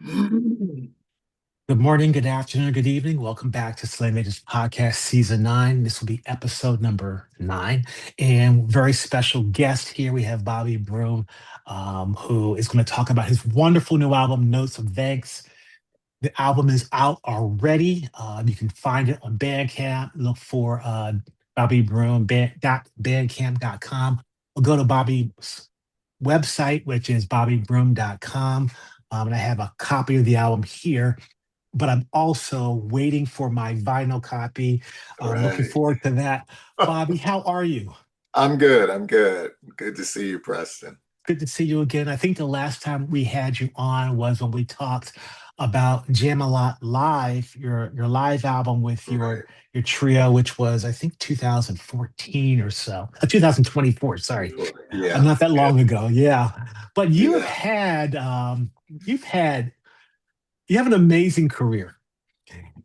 Good morning, good afternoon, good evening. Welcome back to Slang Podcast Season 9. This will be episode number 9. And very special guest here. We have Bobby Broom, who is going to talk about his wonderful new album, Notes of Thanks. The album is out already. You can find it on Bandcamp. Look for Bobby Broom, bandcamp.com. Or go to Bobby's website, which is bobbybroom.com. And I have a copy of the album here, but I'm also waiting for my vinyl copy. Looking Right. forward to that. Bobby, how are you? I'm good. I'm good. Good to see you, Preston. Good to see you again. I think the last time we had you on was when we talked about Jam a Lot Live, your live album with your Right. your trio, which was I think 2014 or so, 2024. Sorry, Yeah. not that Yeah. long ago. Yeah, but Yeah. you've had you have an amazing career.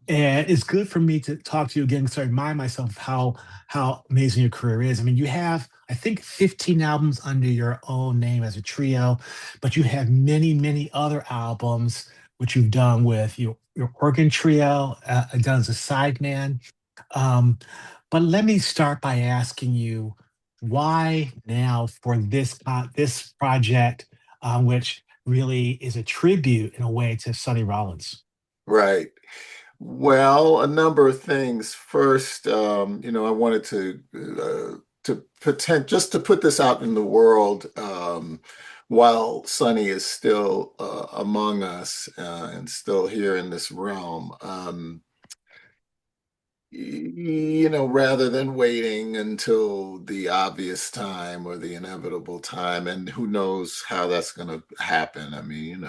And it's good for me to talk to you again because I remind myself of how amazing your career is. I mean, you have, I think, 15 albums under your own name as a trio, but you have many, many other albums which you've done with your organ trio, done as a sideman. Um, but let me start by asking you why now for this project, which really is a tribute in a way to Sonny Rollins. Right. Well, a number of things. First, I wanted to pretend just to put this out in the world while Sonny is still among us and still here in this realm. Rather than waiting until the obvious time or the inevitable time, and who knows how that's going to happen. I mean,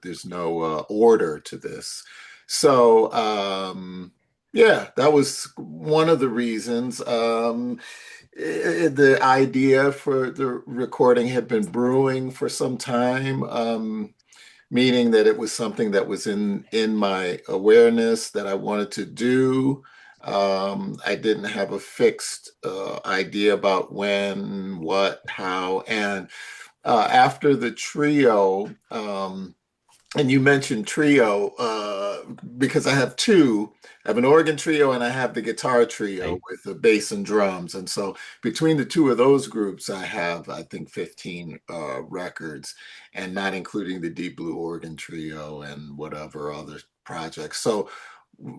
there's no order to this. So, yeah, that was one of the reasons. The idea for the recording had been brewing for some time. Meaning that it was something that was in my awareness that I wanted to do. I didn't have a fixed idea about when, what, how, and after the trio, and you mentioned trio because I have two. I have an organ trio and I have the guitar trio Right. with the bass and drums. And so between the two of those groups, I have, I think, 15 records, and not including the Deep Blue organ trio and whatever other projects. So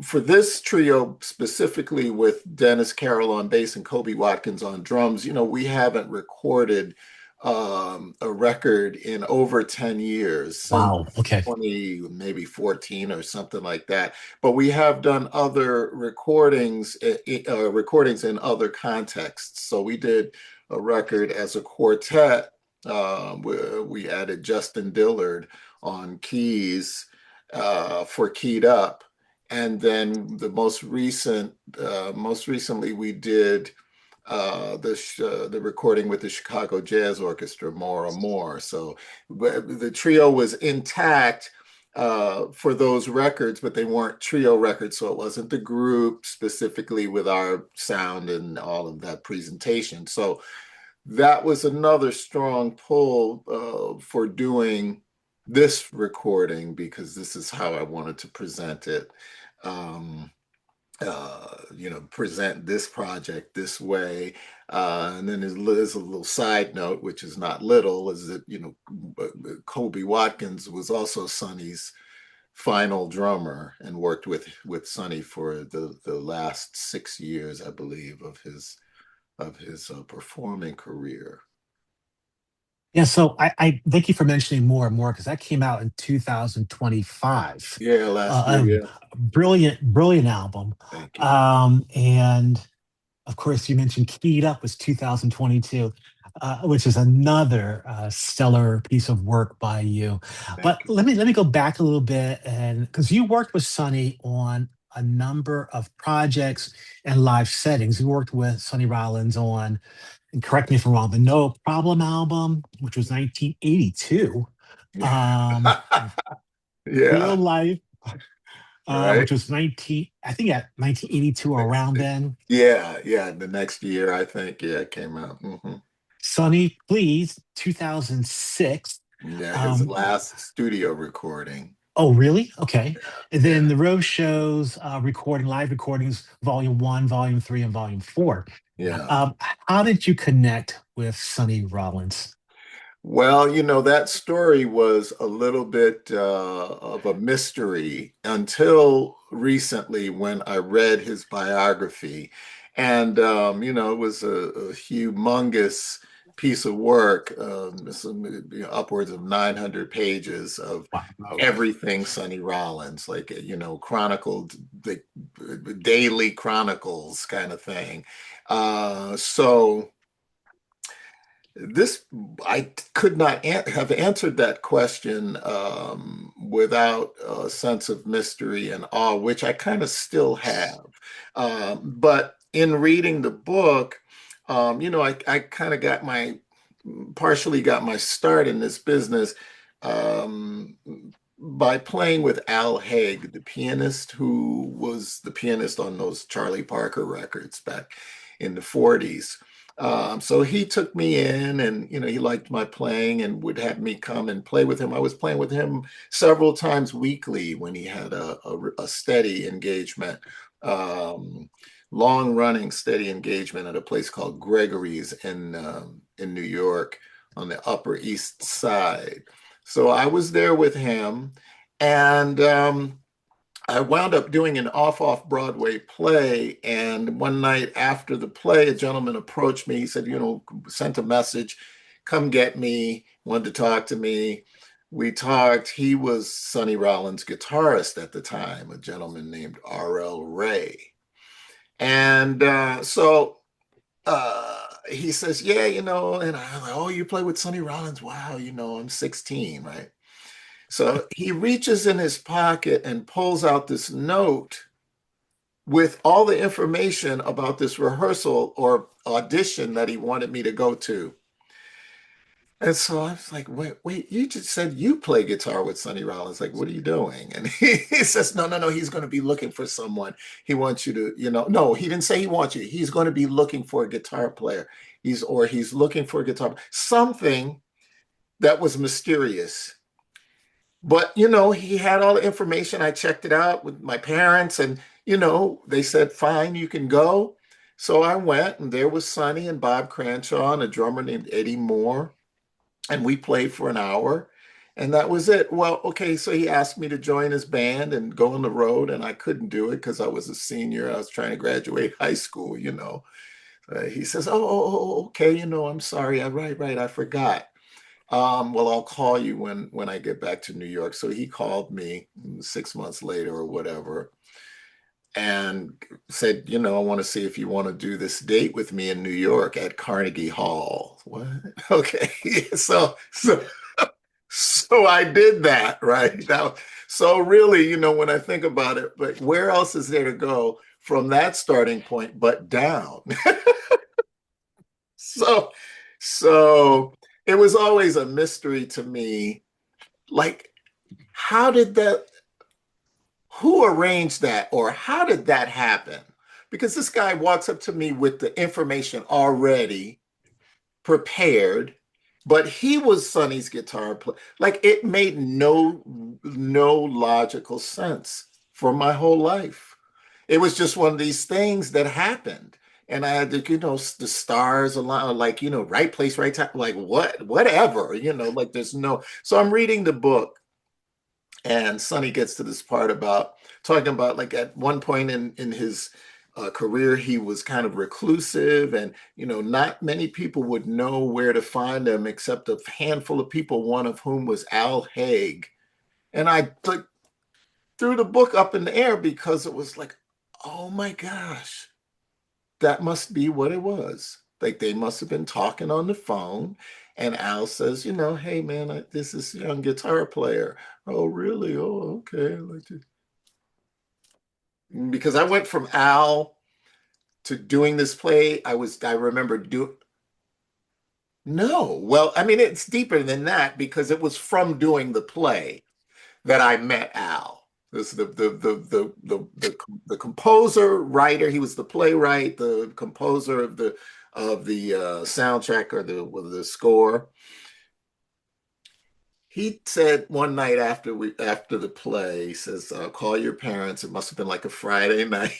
for this trio specifically with Dennis Carroll on bass and Kobie Watkins on drums, we haven't recorded a record in over 10 years, since Wow. Okay. 20, maybe 14 or something like that. But we have done other recordings in other contexts. So we did a record as a quartet where we added Justin Dillard on keys for Keyed Up. And then most recently, we did the recording with the Chicago Jazz Orchestra, More and More. So the trio was intact for those records, but they weren't trio records, so it wasn't the group specifically with our sound and all of that presentation. So that was another strong pull for doing this recording because this is how I wanted to present it. Um, present this project this way. And then there's a little side note, which is not little, is that, Kobie Watkins was also Sonny's final drummer and worked with Sonny for the last 6 years, I believe, of his performing career. Yeah, so I thank you for mentioning more and more because that came out in 2025. Yeah, last year. A Yeah, brilliant, brilliant album. thank you. And of course, you mentioned Keyed Up was 2022, which is another stellar piece of work by you. But Thank you. let me go back a little bit, and because you worked with Sonny on a number of projects and live settings. You worked with Sonny Rollins on, and correct me if I'm wrong, the No Problem album, which was 1982. Um, Real Yeah, Life, right. which was 19, I think at 1982 or around then. Yeah, yeah. The next year, I think, yeah, it came out. Sonny Please, 2006. Yeah, his Um, last studio recording. Oh, really? Okay. And Yeah. then the road shows, live recordings, volume one, volume three, and volume four. Yeah. Um, how did you connect with Sonny Rollins? Well, that story was a little bit of a mystery until recently when I read his biography. And, it was a humongous piece of work, upwards of 900 pages of Wow. everything Sonny Rollins, like, chronicled the daily chronicles kind of thing. So this I could not have answered that question without a sense of mystery and awe, which I kind of still have. But in reading the book, I kind of partially got my start in this business um, by playing with Al Haig, the pianist who was the pianist on those Charlie Parker records back in the 40s. So he took me in and, he liked my playing and would have me come and play with him. I was playing with him several times weekly when he had a steady engagement, um, long running steady engagement at a place called Gregory's in New York on the Upper East Side. So I was there with him, and I wound up doing an off Broadway play. And one night after the play, a gentleman approached me. He said, sent a message, come get me, wanted to talk to me. We talked. He was Sonny Rollins' guitarist at the time, a gentleman named R.L. Ray. And he says, yeah, and I'm like, oh, you play with Sonny Rollins? Wow, I'm 16, right? So he reaches in his pocket and pulls out this note with all the information about this rehearsal or audition that he wanted me to go to. And so I was like, wait, you just said you play guitar with Sonny Rollins. Like, what are you doing? And he says, no, he's going to be looking for someone. He wants you to, no, he didn't say he wants you. He's going to be looking for a guitar player. He's looking for a guitar, something that was mysterious. But, he had all the information. I checked it out with my parents, and, they said, fine, you can go. So I went, and there was Sonny and Bob Cranshaw and a drummer named Eddie Moore, and we played for an hour, and that was it. Well, okay, so he asked me to join his band and go on the road, and I couldn't do it because I was a senior. I was trying to graduate high school. He says, oh, okay, I'm sorry. Right, I forgot. Well, I'll call you when I get back to New York. So he called me 6 months later or whatever and said, I want to see if you want to do this date with me in New York at Carnegie Hall. What? Okay. So I did that, right? So really, when I think about it, but where else is there to go from that starting point but down? So so it was always a mystery to me, like, how did that, who arranged that, or how did that happen? Because this guy walks up to me with the information already prepared, but he was Sonny's guitar player. Like, it made no logical sense for my whole life. It was just one of these things that happened. And I had to, the stars align, like, right place, right time, like whatever, like there's no. So I'm reading the book, and Sonny gets to this part about talking about, like, at one point in his career, he was kind of reclusive, and not many people would know where to find him except a handful of people, one of whom was Al Haig. And I like threw the book up in the air because it was like, oh my gosh, that must be what it was. Like, they must have been talking on the phone, and Al says, hey man, this is a young guitar player. Oh, really? Oh, okay. Because I went from Al to doing this play. I remember doing. No, well, I mean, it's deeper than that because it was from doing the play that I met Al. This the composer, writer. He was the playwright, the composer of the soundtrack or the score. he said one night after the play, he says, call your parents. It must have been like a Friday night.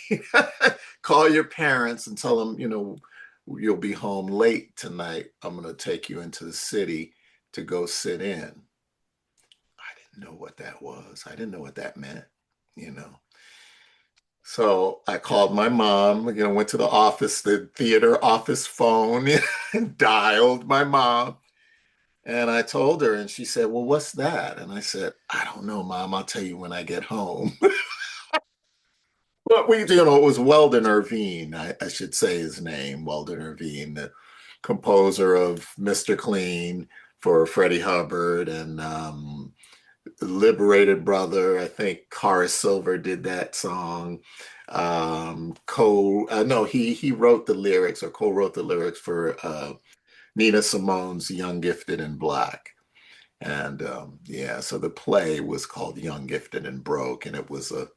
Call your parents and tell them, you'll be home late tonight. I'm going to take you into the city to go sit in. I didn't know what that was. I didn't know what that meant, you know. So I called my mom, went to the office, the theater office phone, and dialed my mom. And I told her, and she said, well, what's that? And I said, I don't know, Mom. I'll tell you when I get home. But it was Weldon Irvine, I should say his name, Weldon Irvine, the composer of Mr. Clean for Freddie Hubbard and Liberated Brother. I think Horace Silver did that song. No, he wrote the lyrics or co-wrote the lyrics for Nina Simone's Young, Gifted, and Black. And yeah, so the play was called Young, Gifted, and Broke, and it was a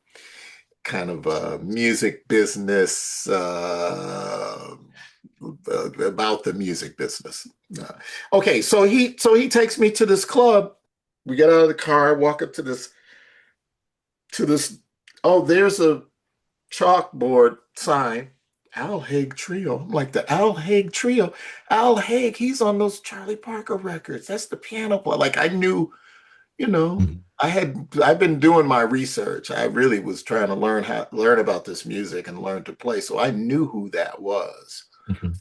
kind of a music business about the music business. Okay, so he takes me to this club. We get out of the car, walk up to this. Oh, there's a chalkboard sign. Al Haig Trio. I'm like, the Al Haig Trio. Al Haig, he's on those Charlie Parker records. That's the piano player. Like I knew, you know, Mhm. I've been doing my research. I really was trying to learn about this music and learn to play. So I knew who that was. Mhm.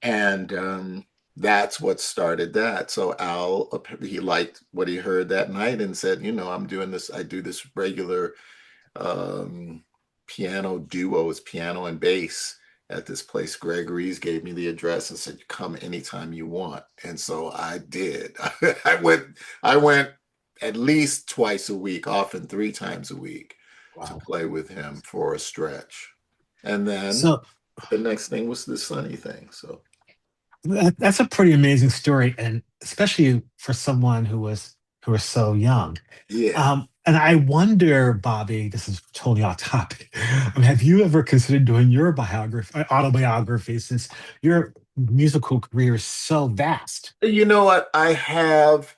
And that's what started that. So Al, he liked what he heard that night and said, I'm doing this. I do this regular um, piano duos, piano and bass at this place. Gregory's gave me the address and said, "You come anytime you want." And so I did. I went at least twice a week, often three times a week, to Wow. play with him for a stretch. And then So the next thing was the Sonny thing. So that's a pretty amazing story, and especially for someone who was so young. yeah. And I wonder, Bobby, this is totally off topic. Have you ever considered doing your autobiography, since your musical career is so vast? You know what? I have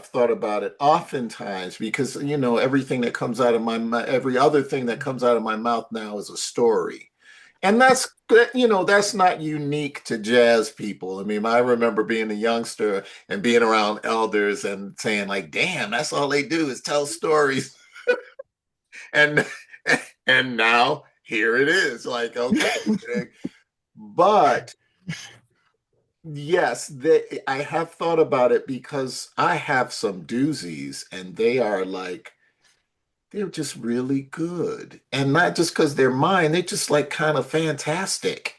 thought about it oftentimes because everything that comes out of every other thing that comes out of my mouth now is a story. And that's not unique to jazz people. I mean, I remember being a youngster and being around elders and saying like, "Damn, that's all they do is tell stories." And and now here it is. Like, okay. But yes, I have thought about it because I have some doozies and they're just really good. And not just because they're mine, they're just like kind of fantastic.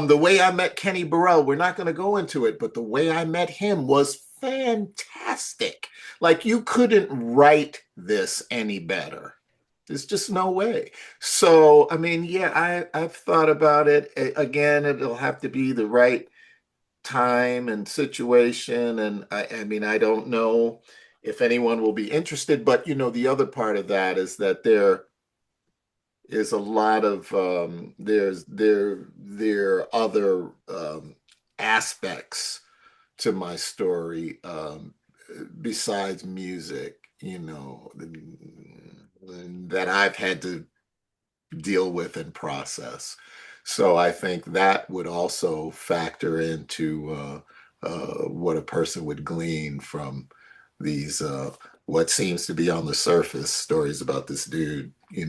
The way I met Kenny Burrell, we're not going to go into it, but the way I met him was fantastic. Like you couldn't write this any better. There's just no way. So, I mean, yeah, I've thought about it. Again, it'll have to be the right time and situation. And I mean, I don't know if anyone will be interested, but the other part of that is that there is a lot of there are other aspects to my story besides music, that I've had to deal with and process. So I think that would also factor into what a person would glean from these what seems to be on the surface stories about this dude, in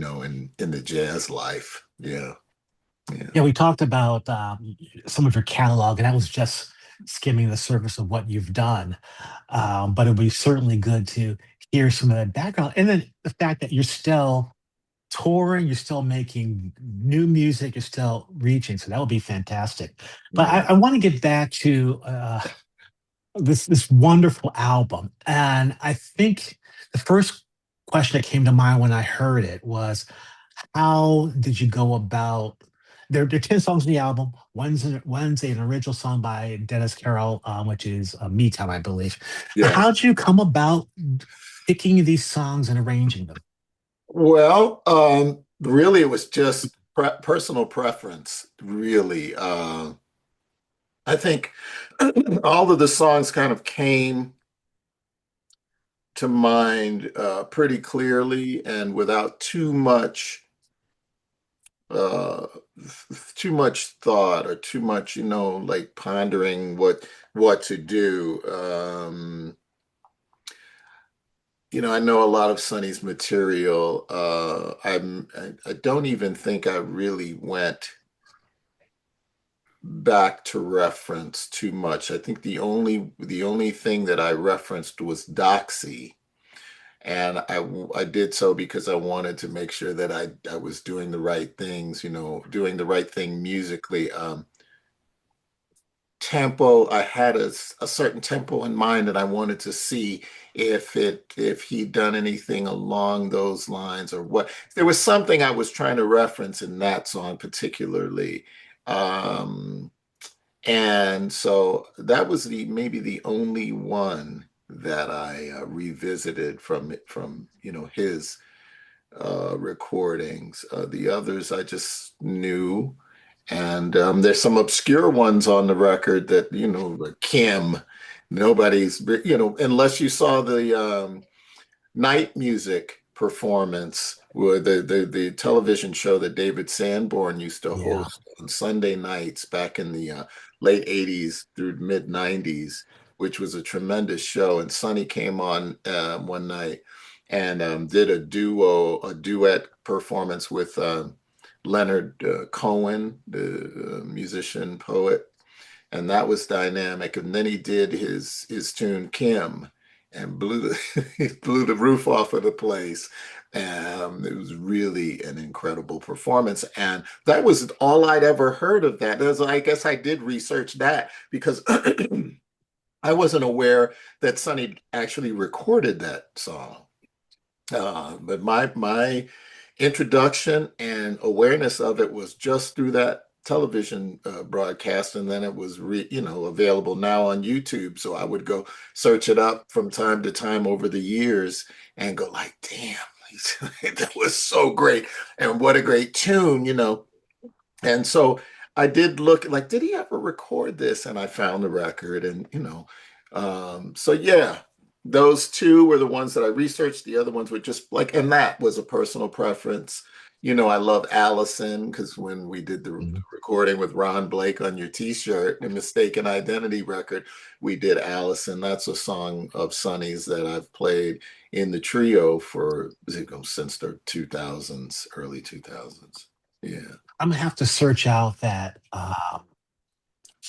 the jazz life. Yeah, yeah, Yeah, we talked about some of your catalog, and that was just skimming the surface of what you've done. But it would be certainly good to hear some of that background, and then the fact that you're still touring, you're still making new music, you're still reaching. So that would be fantastic. But I, yeah. I want to get back to this wonderful album, and I think the first question that came to mind when I heard it was, how did you go about? There are 10 songs in the album. One's an original song by Dennis Carroll, which is Me Time, I believe. How Yes. did you come about picking these songs and arranging them? Well, really, it was just personal preference, really. I think all of the songs kind of came to mind pretty clearly and without uh, too much thought or too much, like pondering what to do. I know a lot of Sonny's material. I don't even think I really went back to reference too much. I think the only thing that I referenced was Doxy. And I did so because I wanted to make sure that I was doing the right things, doing the right thing musically. Tempo, I had a certain tempo in mind, and I wanted to see if he'd done anything along those lines or what. There was something I was trying to reference in that song particularly. Um, and so that was maybe the only one that I revisited from his recordings. The others I just knew, and there's some obscure ones on the record that like Kim. Nobody's unless you saw the night music performance with the television show that David Sanborn used to Yeah. host on Sunday nights back in the late 80s through mid 90s, which was a tremendous show. And Sonny came on one night and did a duet performance with Leonard Cohen, the musician poet, and that was dynamic. And then he did his tune Kim, and he blew the roof off of the place. It was really an incredible performance, and that was all I'd ever heard of that. I guess I did research that because I wasn't aware that Sonny actually recorded that song. But my introduction and awareness of it was just through that television broadcast, and then it was available now on YouTube. So I would go search it up from time to time over the years and go like, "Damn, that was so great, and what a great tune." And so I did look like, did he ever record this? And I found the record, and so yeah, those two were the ones that I researched. The other ones were just like, and that was a personal preference. I love Allison because when we did the Mhm. recording with Ron Blake on your T-shirt, the Mistaken Identity record, we did Allison. That's a song of Sonny's that I've played in the trio for since the 2000s, early 2000s. Yeah. I'm gonna have to search out that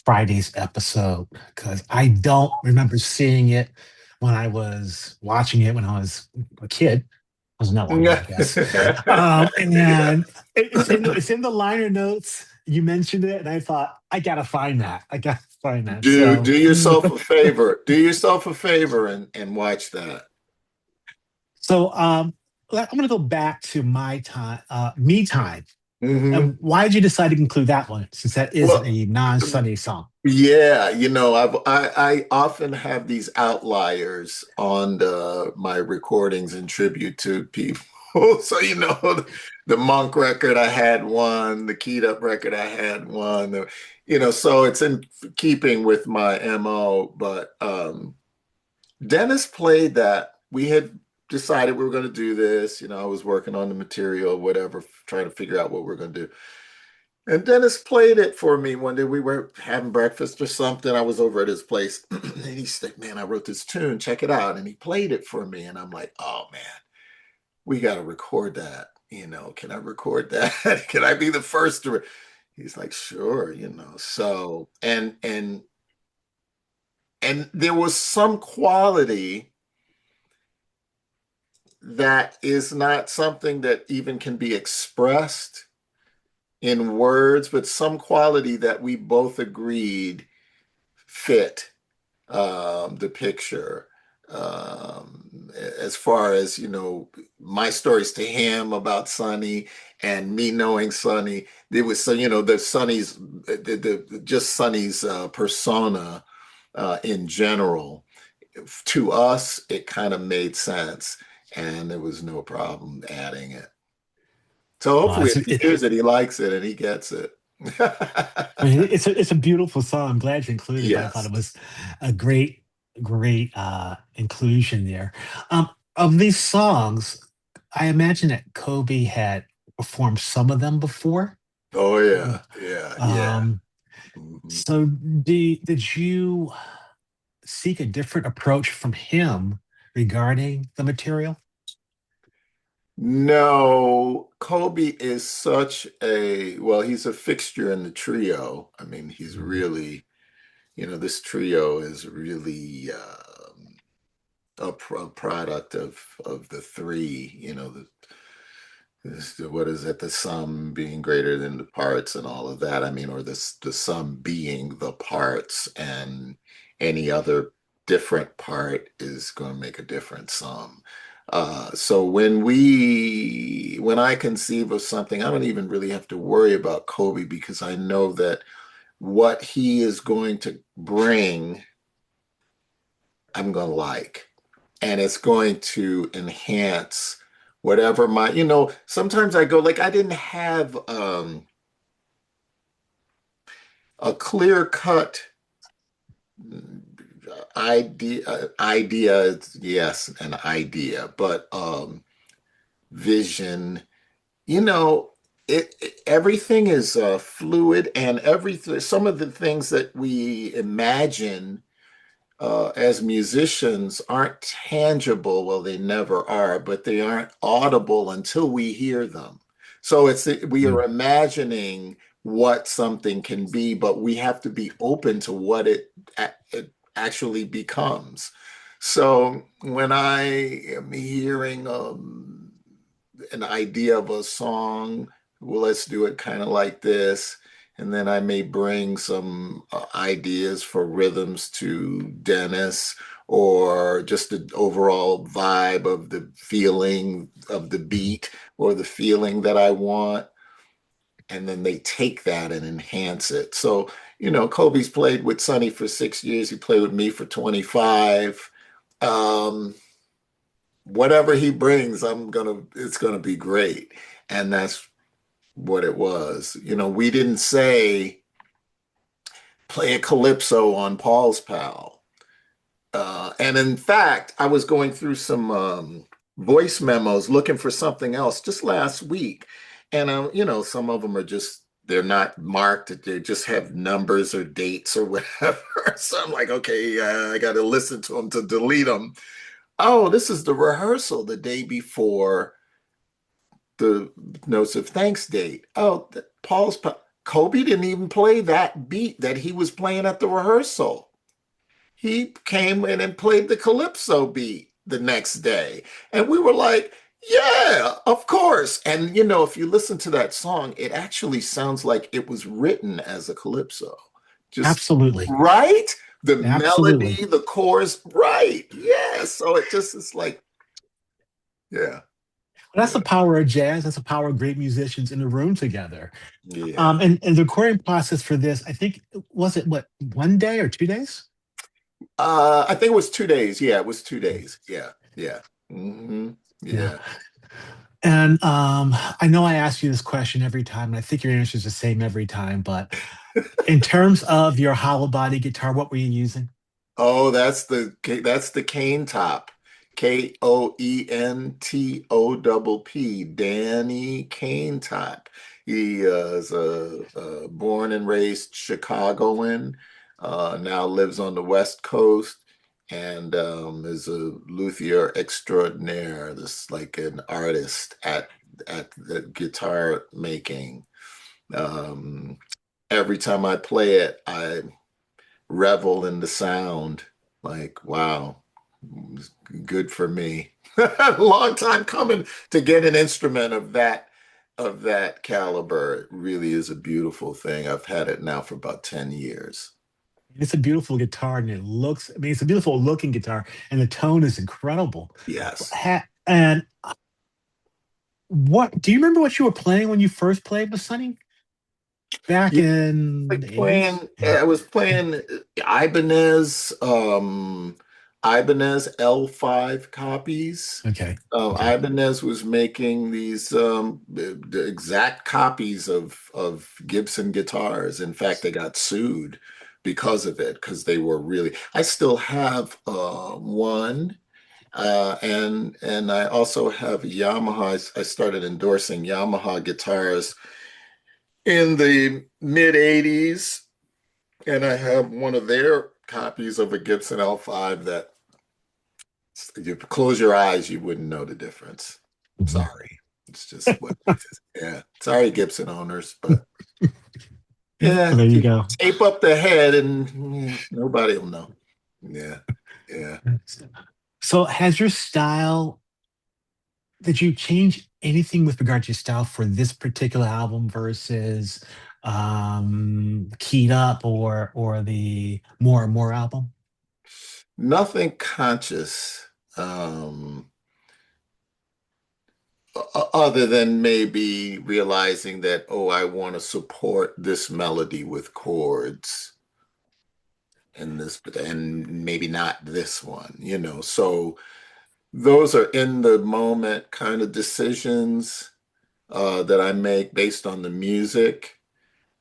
Friday's episode because I don't remember seeing it when I was watching it when I was a kid. I was no longer, I guess. And Yeah. then it's in the liner notes. You mentioned it, and I thought I gotta find that. I gotta find that. Do So, yourself a favor. Do yourself a favor and watch that. so I'm gonna go back to my time, me time. Hmm. And why did you decide to include that one since that is Well, a non-Sunday song? yeah, I often have these outliers on my recordings in tribute to people. So the Monk record I had one, the Keyed Up record I had one. So it's in keeping with my MO. But Dennis played that. We had decided we were going to do this. I was working on the material, whatever, trying to figure out what we're going to do. And Dennis played it for me one day. We were having breakfast or something. I was over at his place. And he said, "Man, I wrote this tune. Check it out." And he played it for me. And I'm like, "Oh, man, we got to record that. Can I record that? Can I be the first to?" He's like, "Sure." So, and there was some quality that is not something that even can be expressed in words, but some quality that we both agreed fit the picture. As far as my stories to him about Sonny and me knowing Sonny, it was so the Sonny's just Sonny's persona in general. To us, it kind of made sense, and there was no problem adding it. So Uh, hopefully, it's, if he it, hears it, he likes it and he gets it. I mean, it's a beautiful song. I'm glad you included it, but I thought Yes. it was a great inclusion there. Of these songs, I imagine that Kobe had performed some of them before. Oh Uh, yeah, yeah, yeah. Um, Mhm. so did you seek a different approach from him regarding the material? No, Kobe is such a, well, he's a fixture in the trio. I mean, he's Mhm. really, this trio is really a product of the three, what is it, the sum being greater than the parts and all of that. I mean, or the sum being the parts, and any other different part is going to make a different sum. So when I conceive of something, I don't even really have to worry about Kobe, because I know that what he is going to bring, I'm going to like, and it's going to enhance whatever sometimes I go, like, I didn't have a clear cut idea, yes, an idea, but vision, you know everything is fluid, and everything, some of the things that we imagine as musicians aren't tangible. Well, they never are, but they aren't audible until we hear them. So we are imagining what something can be, but we have to be open to what it actually becomes. So when I am hearing an idea of a song, well, let's do it kind of like this. And then I may bring some ideas for rhythms to Dennis, or just the overall vibe of the feeling of the beat, or the feeling that I want. And then they take that and enhance it. So, Kobe's played with Sonny for 6 years. He played with me for 25. Um, Whatever he brings, it's gonna be great. And that's what it was. We didn't say play a calypso on Paul's Pal. And in fact, I was going through some voice memos looking for something else just last week. And, some of them are just, they're not marked, they just have numbers or dates or whatever. So I'm like, okay, I got to listen to them to delete them. Oh, this is the rehearsal the day before the Notes of Thanks date. Oh, Kobe didn't even play that beat that he was playing at the rehearsal. He came in and played the calypso beat the next day. And we were like, yeah, of course. And if you listen to that song, it actually sounds like it was written as a calypso. Just Absolutely. right? The Absolutely. melody, the chorus, right. Yeah. So it's like, yeah, That's the yeah, power of jazz. That's the power of great musicians in the room together. yeah. And the recording process for this, I think, was it what, 1 day or 2 days? I think it was 2 days. Yeah, it was 2 days. Yeah, yeah. Hmm. Yeah. Yeah. And I know I ask you this question every time, and I think your answer is the same every time. But in terms of your hollow body guitar, what were you using? Oh, that's the Kane top. Koentoppp, Danny Kane top. He is a born and raised Chicagoan, now lives on the West Coast, and is a luthier extraordinaire. This, like, an artist at the guitar making. Um, every time I play it, I revel in the sound. Like, wow, good for me. Long time coming to get an instrument of that caliber. It really is a beautiful thing. I've had it now for about 10 years. It's a beautiful guitar, and I mean, it's a beautiful looking guitar, and the tone is incredible. Yes. And what do you remember what you were playing when you first played with Sonny back Yeah, in like the 80s? playing, Yeah. I was Yeah. playing Ibanez, Ibanez L5 copies. Okay. Okay. Ibanez was making these the exact copies of Gibson guitars. In fact, they got sued because of it, because they were really. I still have one, and I also have Yamaha. I started endorsing Yamaha guitars in the mid '80s, and I have one of their copies of a Gibson L5 that you close your eyes, you wouldn't know the difference. Mhm. Sorry. It's just what it is. Yeah. Sorry, Gibson owners, but yeah, Well, there you you go. tape up the head and nobody will know. Yeah. Yeah. So, has your style, did you change anything with regard to your style for this particular album versus Keyed Up or the More and More album? Nothing conscious. Um, Other than maybe realizing that, oh, I want to support this melody with chords and this, and maybe not this one, So those are in the moment kind of decisions that I make based on the music,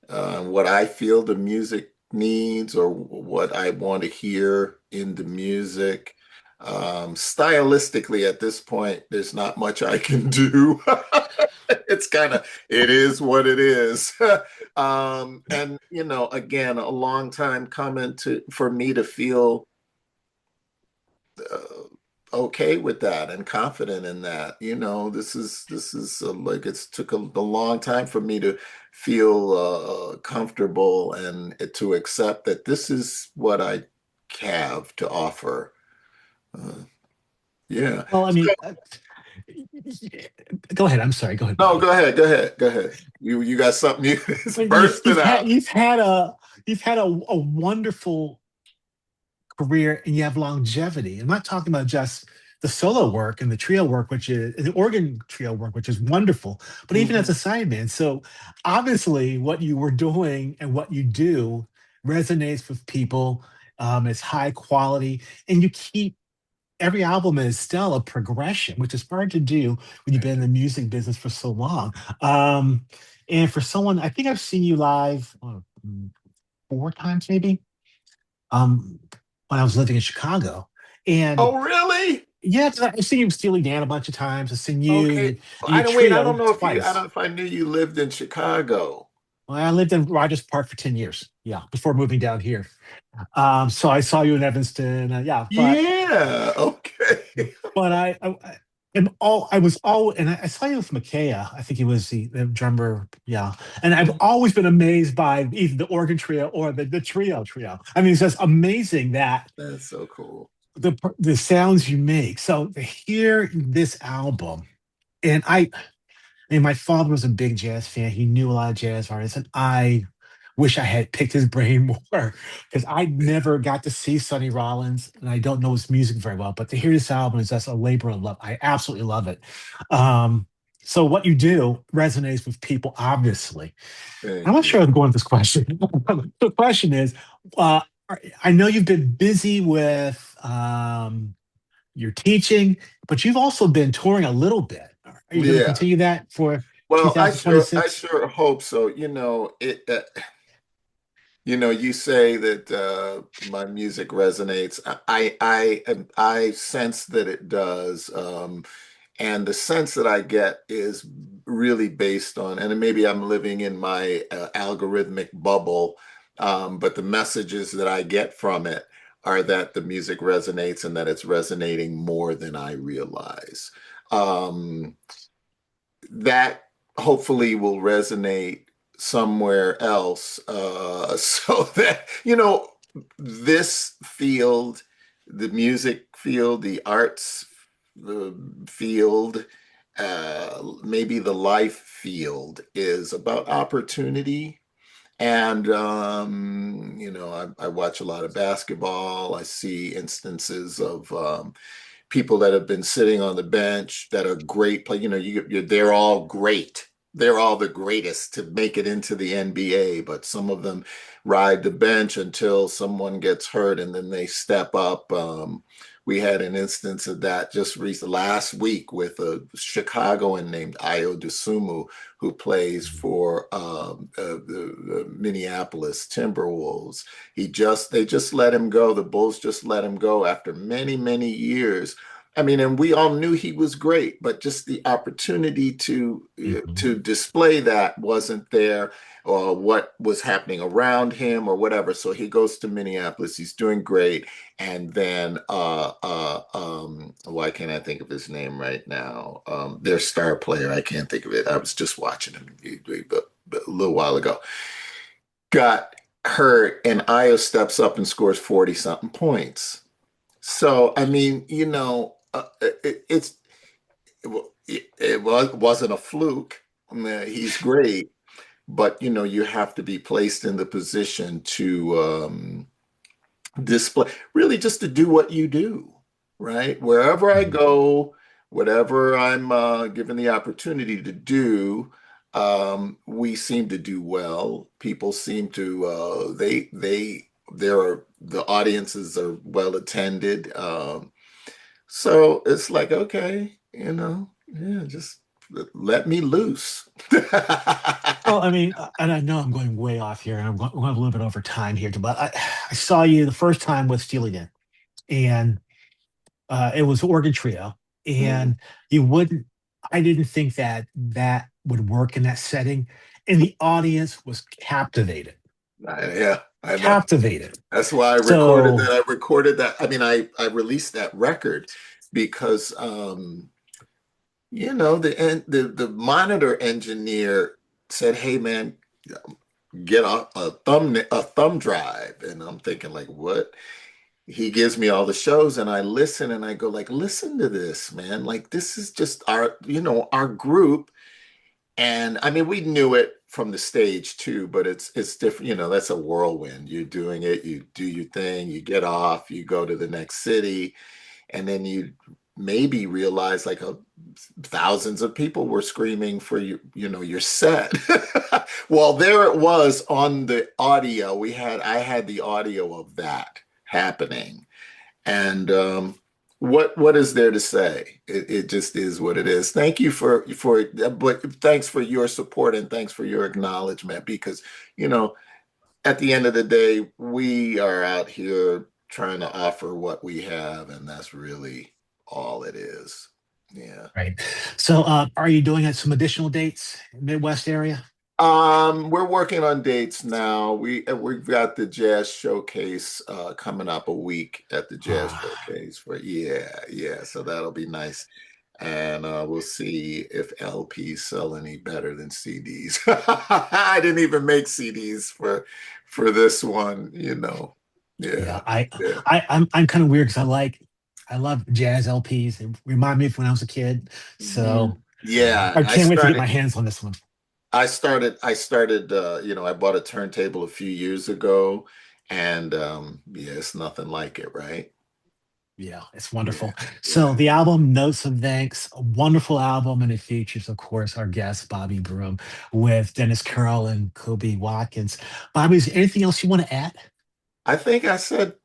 what I feel the music needs or what I want to hear in the music. Stylistically, at this point, there's not much I can do. It is what it is. And, again, a long time coming for me to feel uh, okay with that and confident in that. This is like it's took a long time for me to feel comfortable and to accept that this is what I have to offer. Uh, yeah. Well, I So, mean, go ahead. I'm sorry. Go ahead, no, Bobby. go ahead. Go ahead. Go ahead. You got something it's But bursting out. you've had a wonderful career and you have longevity. I'm not talking about just the solo work and the trio work, which is the organ trio work, which is wonderful, but even as Mhm. a sideman. So obviously, what you were doing and what you do resonates with people. It's high quality, and you keep every album is still a progression, which is hard to do when you've been Thank in you. the music business for so long. Um, and for someone, I think I've seen you live four times, maybe um, when I was living in Chicago. And Oh, really? yeah, I've seen you with Steely Dan a bunch of times. I've seen Okay. you Well, and your I don't wait. I don't trio know I don't twice. know if I knew you lived in Chicago. Well, I lived in Rogers Park for 10 years. Yeah, before moving down here. So I saw you in Evanston. Yeah, Yeah. Okay. but I was all, and I saw you with Makaya. I think he was the drummer. Yeah, and I've always been amazed by either the organ trio or the trio. I mean, it's just amazing that That's so cool. the sounds you make. So to hear this album, and I mean, my father was a big jazz fan. He knew a lot of jazz artists, and I wish I had picked his brain more because I never got to see Sonny Rollins, and I don't know his music very well. But to hear this album is just a labor of love. I absolutely love it. Um, so what you do resonates with people, obviously. I'm Thank not you. sure I'm going with this question. The question is, uh, I know you've been busy with your teaching, but you've also been touring a little bit. Are you going to Yeah. continue that for Well, I 2026? sure hope so. You say that my music resonates. I sense that it does. And the sense that I get is really based on, and maybe I'm living in my algorithmic bubble, but the messages that I get from it are that the music resonates and that it's resonating more than I realize. Um, that hopefully will resonate somewhere else. So that, this field, the music field, the arts field, maybe the life field is about opportunity. And, I watch a lot of basketball. I see instances of people that have been sitting on the bench that are great play. They're all great. they're all the greatest to make it into the NBA, but some of them ride the bench until someone gets hurt and then they step up. We had an instance of that just last week with a Chicagoan named Ayo Dosunmu who plays for the Minneapolis Timberwolves. They just let him go. The Bulls just let him go after many, many years. I mean, and we all knew he was great, but just the opportunity Mhm. to display that wasn't there, or what was happening around him, or whatever. So he goes to Minneapolis. He's doing great, and then why can't I think of his name right now? Their star player, I can't think of it. I was just watching him a little while ago. Got hurt, and Io steps up and scores 40 something points. So, I mean, wasn't a fluke. I mean, he's great, but you have to be placed in the position to display, really just to do what you do, right? Wherever I Mhm. go, whatever I'm given the opportunity to do, we seem to do well. People seem to the audiences are well attended. So it's like, okay, yeah, just let me loose. Well, I mean, and I know I'm going way off here, and I'm going a little bit over time here, but I saw you the first time with Steely Dan, and it was organ trio, Mhm. and you wouldn't. I didn't think that that would work in that setting, and the audience was captivated, Yeah, I know. captivated. That's why I recorded So, that. I recorded that. I mean, I released that record because the monitor engineer said, "Hey man, get a thumb drive." And I'm thinking like, what? He gives me all the shows and I listen and I go like, listen to this, man. Like this is just our group. And I mean, we knew it from the stage too, but it's different. That's a whirlwind. You're doing it, you do your thing, you get off, you go to the next city, and then you maybe realize like thousands of people were screaming for your set. Well, there it was on the audio. I had the audio of that happening. And what is there to say? It just is what it is. Thank you but thanks for your support and thanks for your acknowledgement because you know at the end of the day we are out here trying to offer what we have, and that's really all it is. Yeah. right. So, are you doing some additional dates in Midwest area? We're working on dates now. We've got the jazz showcase coming up a week at the jazz Ah, showcase for yeah, yeah. So that'll be nice. And we'll see if LPs sell any better than CDs. I didn't even make CDs for this one. yeah, Yeah, yeah. I'm kind of weird because I love jazz LPs. It remind me of when I was a kid. So Yeah, I I can't wait to get started my hands on this one. I bought a turntable a few years ago, and yeah, it's nothing like it, right? Yeah, it's Yeah, wonderful. So yeah. the album Notes of Thanks, a wonderful album, and it features, of course, our guest Bobby Broom with Dennis Carroll and Kobie Watkins. Bobby, is there anything else you want to add? I think I said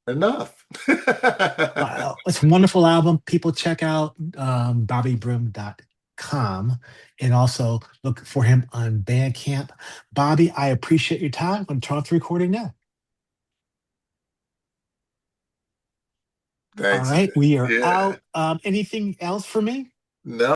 enough. It's a wonderful album. People check out bobbybroom.com and also look for him on Bandcamp. Bobby, I appreciate your time. I'm going to turn off the recording now. All Thanks. right, we are Yeah. out. Anything else for me? No.